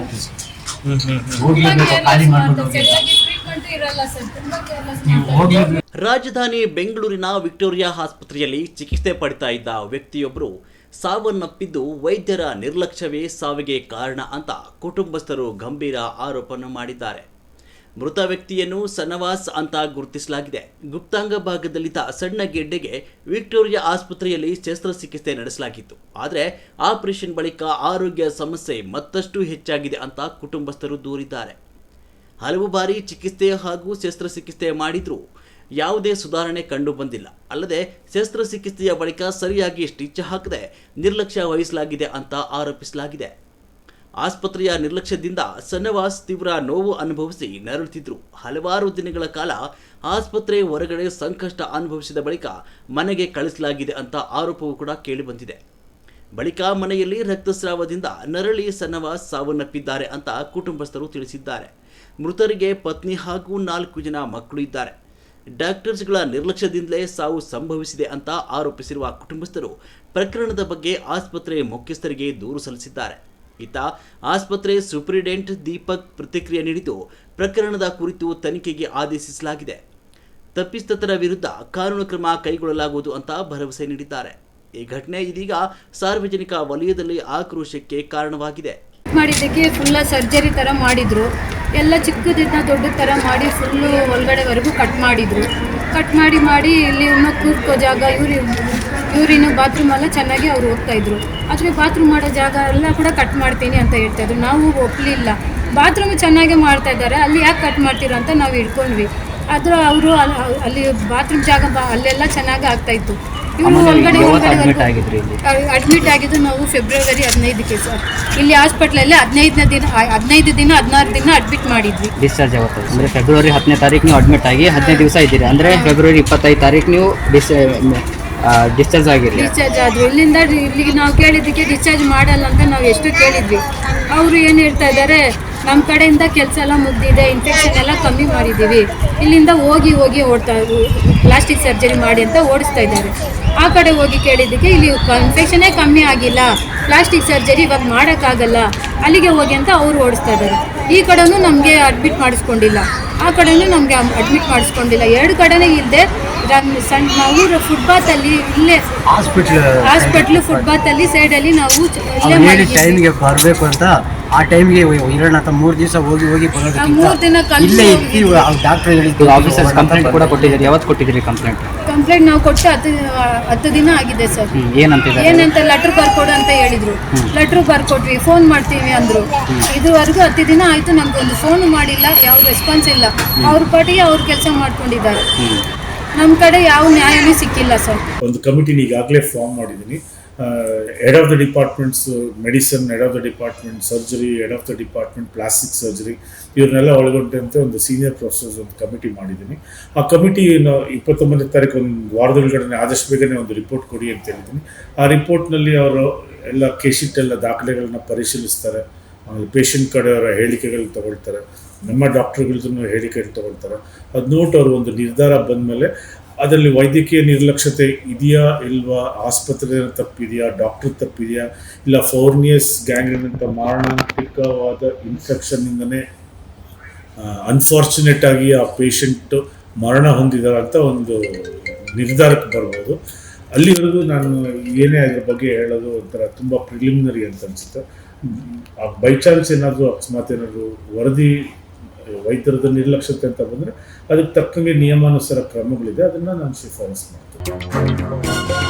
ಆಗ್ತದೆ ಸರ್. ಹೋಗ್ಲೇಬೇಕು, ಖಾಲಿ ಮಾಡ್ಕೊಂಡು ಹೋಗ್ಲೇಬೇಕು. ರಾಜಧಾನಿ ಬೆಂಗಳೂರಿನ ವಿಕ್ಟೋರಿಯಾ ಆಸ್ಪತ್ರೆಯಲ್ಲಿ ಚಿಕಿತ್ಸೆ ಪಡಿತಾ ಇದ್ದ ವ್ಯಕ್ತಿಯೊಬ್ಬರು ಸಾವನ್ನಪ್ಪಿದ್ದು ವೈದ್ಯರ ನಿರ್ಲಕ್ಷ್ಯವೇ ಸಾವಿಗೆ ಕಾರಣ ಅಂತ ಕುಟುಂಬಸ್ಥರು ಗಂಭೀರ ಆರೋಪವನ್ನು ಮಾಡಿದ್ದಾರೆ. ಮೃತ ವ್ಯಕ್ತಿಯನ್ನು ಸನ್ನವಾಸ್ ಅಂತ ಗುರುತಿಸಲಾಗಿದೆ. ಗುಪ್ತಾಂಗ ಭಾಗದಲ್ಲಿದ್ದ ಸಣ್ಣ ಗೆಡ್ಡೆಗೆ ವಿಕ್ಟೋರಿಯಾ ಆಸ್ಪತ್ರೆಯಲ್ಲಿ ಶಸ್ತ್ರಚಿಕಿತ್ಸೆ ನಡೆಸಲಾಗಿತ್ತು. ಆದರೆ ಆಪರೇಷನ್ ಬಳಿಕ ಆರೋಗ್ಯ ಸಮಸ್ಯೆ ಮತ್ತಷ್ಟು ಹೆಚ್ಚಾಗಿದೆ ಅಂತ ಕುಟುಂಬಸ್ಥರು ದೂರಿದ್ದಾರೆ. ಹಲವು ಬಾರಿ ಚಿಕಿತ್ಸೆ ಹಾಗೂ ಶಸ್ತ್ರಚಿಕಿತ್ಸೆ ಮಾಡಿದ್ರೂ ಯಾವುದೇ ಸುಧಾರಣೆ ಕಂಡು ಬಂದಿಲ್ಲ. ಅಲ್ಲದೆ ಶಸ್ತ್ರಚಿಕಿತ್ಸೆಯ ಬಳಿಕ ಸರಿಯಾಗಿ ಸ್ಟಿಚ್ ಹಾಕದೆ ನಿರ್ಲಕ್ಷ್ಯ ವಹಿಸಲಾಗಿದೆ ಅಂತ ಆರೋಪಿಸಲಾಗಿದೆ. ಆಸ್ಪತ್ರೆಯ ನಿರ್ಲಕ್ಷ್ಯದಿಂದ ಸನ್ನವಾಸ್ ತೀವ್ರ ನೋವು ಅನುಭವಿಸಿ ನರಳುತ್ತಿದ್ದರು. ಹಲವಾರು ದಿನಗಳ ಕಾಲ ಆಸ್ಪತ್ರೆ ಹೊರಗಡೆ ಸಂಕಷ್ಟ ಅನುಭವಿಸಿದ ಬಳಿಕ ಮನೆಗೆ ಕಳಿಸಲಾಗಿದೆ ಅಂತ ಆರೋಪವೂ ಕೂಡ ಕೇಳಿಬಂದಿದೆ. ಬಳಿಕ ಮನೆಯಲ್ಲಿ ರಕ್ತಸ್ರಾವದಿಂದ ನರಳಿ ಸನ್ನವಾಸ್ ಸಾವನ್ನಪ್ಪಿದ್ದಾರೆ ಅಂತ ಕುಟುಂಬಸ್ಥರು ತಿಳಿಸಿದ್ದಾರೆ. ಮೃತರಿಗೆ ಪತ್ನಿ ಹಾಗೂ 4 ಜನ ಮಕ್ಕಳು ಇದ್ದಾರೆ. ಡಾಕ್ಟರ್ಸ್ಗಳ ನಿರ್ಲಕ್ಷ್ಯದಿಂದಲೇ ಸಾವು ಸಂಭವಿಸಿದೆ ಅಂತ ಆರೋಪಿಸಿರುವ ಕುಟುಂಬಸ್ಥರು ಪ್ರಕರಣದ ಬಗ್ಗೆ ಆಸ್ಪತ್ರೆ ಮುಖ್ಯಸ್ಥರಿಗೆ ದೂರು ಸಲ್ಲಿಸಿದ್ದಾರೆ. ಇತ್ತ ಆಸ್ಪತ್ರೆ ಸೂಪರಿಂಟೆಂಡೆಂಟ್ ದೀಪಕ್ ಪ್ರತಿಕ್ರಿಯೆ ನೀಡಿದ್ದು ಪ್ರಕರಣದ ಕುರಿತು ತನಿಖೆಗೆ ಆದೇಶಿಸಲಾಗಿದೆ. ತಪ್ಪಿತಸ್ಥರ ವಿರುದ್ಧ ಕಾನೂನು ಕ್ರಮ ಕೈಗೊಳ್ಳಲಾಗುವುದು ಅಂತ ಭರವಸೆ ನೀಡಿದ್ದಾರೆ. ಈ ಘಟನೆ ಇದೀಗ ಸಾರ್ವಜನಿಕ ವಲಯದಲ್ಲಿ ಆಕ್ರೋಶಕ್ಕೆ ಕಾರಣವಾಗಿದೆ. ಮಾಡಿದ್ದಕ್ಕೆ ಫುಲ್ಲ ಸರ್ಜರಿ ಥರ ಮಾಡಿದ್ರು. ಎಲ್ಲ ಚಿಕ್ಕದಿಂದ ದೊಡ್ಡ ಥರ ಮಾಡಿ ಫುಲ್ಲು ಒಳಗಡೆವರೆಗೂ ಕಟ್ ಮಾಡಿದರು. ಕಟ್ ಮಾಡಿ ಇಲ್ಲಿ ಇನ್ನೂ ಕೂತ್ಕೋ ಜಾಗ ಯೂರಿನು ಬಾತ್ರೂಮ್ ಎಲ್ಲ ಚೆನ್ನಾಗಿ ಅವ್ರು ಹೋಗ್ತಾಯಿದ್ರು. ಆದರೆ ಬಾತ್ರೂಮ್ ಮಾಡೋ ಜಾಗ ಎಲ್ಲ ಕೂಡ ಕಟ್ ಮಾಡ್ತೀನಿ ಅಂತ ಹೇಳ್ತಾಯಿದ್ರು. ನಾವು ಒಪ್ಪಲಿಲ್ಲ. ಬಾತ್ರೂಮ್ ಚೆನ್ನಾಗೇ ಮಾಡ್ತಾಯಿದ್ದಾರೆ, ಅಲ್ಲಿ ಯಾಕೆ ಕಟ್ ಮಾಡ್ತೀರಾ ಅಂತ ನಾವು ಇಟ್ಕೊಂಡ್ವಿ. ಆದರೆ ಅವರು ಅಲ್ಲಿ ಬಾತ್ರೂಮ್ ಜಾಗ ಅಲ್ಲೆಲ್ಲ ಚೆನ್ನಾಗಿ ಆಗ್ತಾಯಿತ್ತು. ಇವರು ಒಳಗಡೆ ಅಡ್ಮಿಟ್ ಆಗಿದ್ದು ನಾವು ಫೆಬ್ರವರಿ 15ಕ್ಕೆ ಸರ್. ಇಲ್ಲಿ ಹಾಸ್ಪಿಟ್ಲಲ್ಲಿ 15 ದಿನ 16 ದಿನ ಅಡ್ಮಿಟ್ ಮಾಡಿದ್ವಿ. ಡಿಸ್ಚಾರ್ಜ್ ಆಗುತ್ತೆ ಅಂದರೆ ಫೆಬ್ರವರಿ 10ನೇ ತಾರೀಕು ನೀವು ಅಡ್ಮಿಟ್ ಆಗಿ 15 ದಿವಸ ಇದ್ದೀರಿ. ಅಂದರೆ ಫೆಬ್ರವರಿ 25 ತಾರೀಕು ನೀವು ಡಿಸ್ಚಾರ್ಜ್ ಆಗಿರಲಿ. ಡಿಸ್ಚಾರ್ಜ್ ಆದರು. ಇಲ್ಲಿಂದ ಇಲ್ಲಿಗೆ ನಾವು ಕೇಳಿದ್ದಕ್ಕೆ ಡಿಸ್ಚಾರ್ಜ್ ಮಾಡಲ್ಲ ಅಂತ ನಾವು ಎಷ್ಟು ಕೇಳಿದ್ವಿ. ಅವರು ಏನು ಹೇಳ್ತಾ ಇದ್ದಾರೆ, ನಮ್ಮ ಕಡೆಯಿಂದ ಕೆಲಸ ಎಲ್ಲ ಮುಗ್ದಿದೆ, ಇನ್ಫೆಕ್ಷನ್ ಎಲ್ಲ ಕಮ್ಮಿ ಮಾಡಿದ್ದೀವಿ, ಇಲ್ಲಿಂದ ಹೋಗಿ ಓಡ್ತಾ ಪ್ಲಾಸ್ಟಿಕ್ ಸರ್ಜರಿ ಮಾಡಿ ಅಂತ ಓಡಿಸ್ತಾ ಇದ್ದಾರೆ. ಆ ಕಡೆ ಹೋಗಿ ಕೇಳಿದ್ದಕ್ಕೆ ಇಲ್ಲಿ ಇನ್ಫೆಕ್ಷನ್ನೇ ಕಮ್ಮಿ ಆಗಿಲ್ಲ, ಪ್ಲಾಸ್ಟಿಕ್ ಸರ್ಜರಿ ಇವಾಗ ಮಾಡೋಕ್ಕಾಗಲ್ಲ, ಅಲ್ಲಿಗೆ ಹೋಗಿ ಅಂತ ಅವರು ಓಡಿಸ್ತಾ ಇದ್ದಾರೆ. ಈ ಕಡೆನೂ ನಮಗೆ ಅಡ್ಮಿಟ್ ಮಾಡಿಸ್ಕೊಂಡಿಲ್ಲ, ಆ ಕಡೆನೂ ನಮಗೆ ಅಡ್ಮಿಟ್ ಮಾಡಿಸ್ಕೊಂಡಿಲ್ಲ. 2 ಕಡೆನೇ ಇಲ್ಲದೆ ಸಣ್ಣ ನಾವು ಫುಟ್ಪಾತಲ್ಲಿ ಇಲ್ಲೇ ಹಾಸ್ಪಿಟ್ಲು ಫುಟ್ಪಾತಲ್ಲಿ ಸೈಡಲ್ಲಿ ನಾವು ಇಲ್ಲೇ ಟೈಮ್ಗೆ ಬರಬೇಕು ಅಂತ ಆ ಟೈಮ್ಗೆ ಇರೋಣ ಅಂತ 3 ದಿವಸ ಹೋಗಿ 3 ದಿನ ಡಾಕ್ಟರ್ ಹೇಳಿದ್ದು. ಆಫೀಸರ್ಸ್ ಕಂಪ್ಲೇಂಟ್ ಕೂಡ ಕೊಟ್ಟಿದ್ದೀರಿ. ಯಾವತ್ತು ಕೊಟ್ಟಿದ್ದೀರಿ ಕಂಪ್ಲೇಂಟ್ ನಾವು ಕೊಟ್ಟು 10 ದಿನ ಆಗಿದೆ ಸರ್. ಏನಂತ ಲೆಟ್ರ್ ಬರ್ಕೊಡು ಅಂತ ಹೇಳಿದ್ರು. ಲೆಟ್ರ್ ಬರ್ಕೊಟ್ವಿ, ಫೋನ್ ಮಾಡ್ತೀವಿ ಅಂದರು. ಇದುವರೆಗೂ 10 ದಿನ ಆಯಿತು, ನಮಗೊಂದು ಫೋನ್ ಮಾಡಿಲ್ಲ, ಯಾವ ರೆಸ್ಪಾನ್ಸ್ ಇಲ್ಲ. ಅವ್ರ ಪಾಟಿಗೆ ಅವ್ರ ಕೆಲಸ ಮಾಡ್ಕೊಂಡಿದ್ದಾರೆ. ನಮ್ಮ ಕಡೆ ಯಾವ ನ್ಯಾಯನೂ ಸಿಕ್ಕಿಲ್ಲ ಸರ್. ಒಂದು ಕಮಿಟಿನ ಈಗಾಗಲೇ ಫಾರ್ಮ್ ಮಾಡಿದ್ದೀನಿ. Head of the departments medicine, head of the department surgery, head of the department plastic surgery, ಇವ್ರನ್ನೆಲ್ಲ ಒಳಗೊಂಡಂತೆ ಒಂದು ಸೀನಿಯರ್ ಪ್ರೊಫೆಸರ್ಸ್ ಒಂದು ಕಮಿಟಿ ಮಾಡಿದ್ದೀನಿ. ಆ ಕಮಿಟಿ 29ನೇ ತಾರೀಕು ಒಂದು ವಾರದೊಳಗಡೆ ಆದಷ್ಟು ಬೇಗನೆ ಒಂದು ರಿಪೋರ್ಟ್ ಕೊಡಿ ಅಂತ ಹೇಳಿದ್ದೀನಿ. ಆ ರಿಪೋರ್ಟ್ನಲ್ಲಿ ಅವರು ಎಲ್ಲ ಕೇಶಿಟ್ ಎಲ್ಲ ದಾಖಲೆಗಳನ್ನ ಪರಿಶೀಲಿಸ್ತಾರೆ. ಆಮೇಲೆ ಪೇಷಂಟ್ ಕಡೆಯವರ ಹೇಳಿಕೆಗಳು ತಗೊಳ್ತಾರೆ, ನಮ್ಮ ಡಾಕ್ಟರ್ಗಳದ್ದು ಹೇಳಿಕೆಗಳು ತಗೊಳ್ತಾರೆ. ಅದು ನೋಟ್ ಅವರು ಒಂದು ನಿರ್ಧಾರ ಬಂದ ಮೇಲೆ ಅದರಲ್ಲಿ ವೈದ್ಯಕೀಯ ನಿರ್ಲಕ್ಷ್ಯತೆ ಇದೆಯಾ ಇಲ್ವಾ, ಆಸ್ಪತ್ರೆ ತಪ್ಪಿದೆಯಾ, ಡಾಕ್ಟರ್ ತಪ್ಪಿದೆಯಾ, ಇಲ್ಲ ಫೋರ್ನಿಯಸ್ ಗ್ಯಾಂಗ್ರೀನ್ ಅಂತ ಮಾರಣಾಂತಿಕವಾದ ಇನ್ಫೆಕ್ಷನ್ನಿಂದನೇ ಅನ್ಫಾರ್ಚುನೇಟ್ ಆಗಿ ಆ ಪೇಷಂಟ್ ಮರಣ ಹೊಂದಿದ್ದಾರೆ ಅಂತ ಒಂದು ನಿರ್ಧಾರಕ್ಕೆ ಬರ್ಬೋದು. ಅಲ್ಲಿವರೆಗೂ ನಾನು ಏನೇ ಅದ್ರ ಬಗ್ಗೆ ಹೇಳೋದು ಒಂಥರ ತುಂಬ ಪ್ರಿಲಿಮಿನರಿ ಅಂತ ಅನಿಸುತ್ತೆ. ಬೈ ಚಾನ್ಸ್ ಏನಾದರೂ ಅಕಸ್ಮಾತ್ ಏನಾದರೂ ವರದಿ ವೈದ್ಯರದ ನಿರ್ಲಕ್ಷ್ಯತೆ ಅಂತ ಬಂದರೆ ಅದಕ್ಕೆ ತಕ್ಕಂಗೆ ನಿಯಮಾನುಸಾರ ಕ್ರಮಗಳಿದೆ, ಅದನ್ನು ನಾನು ಶಿಫಾರಸು ಮಾಡ್ತೀನಿ.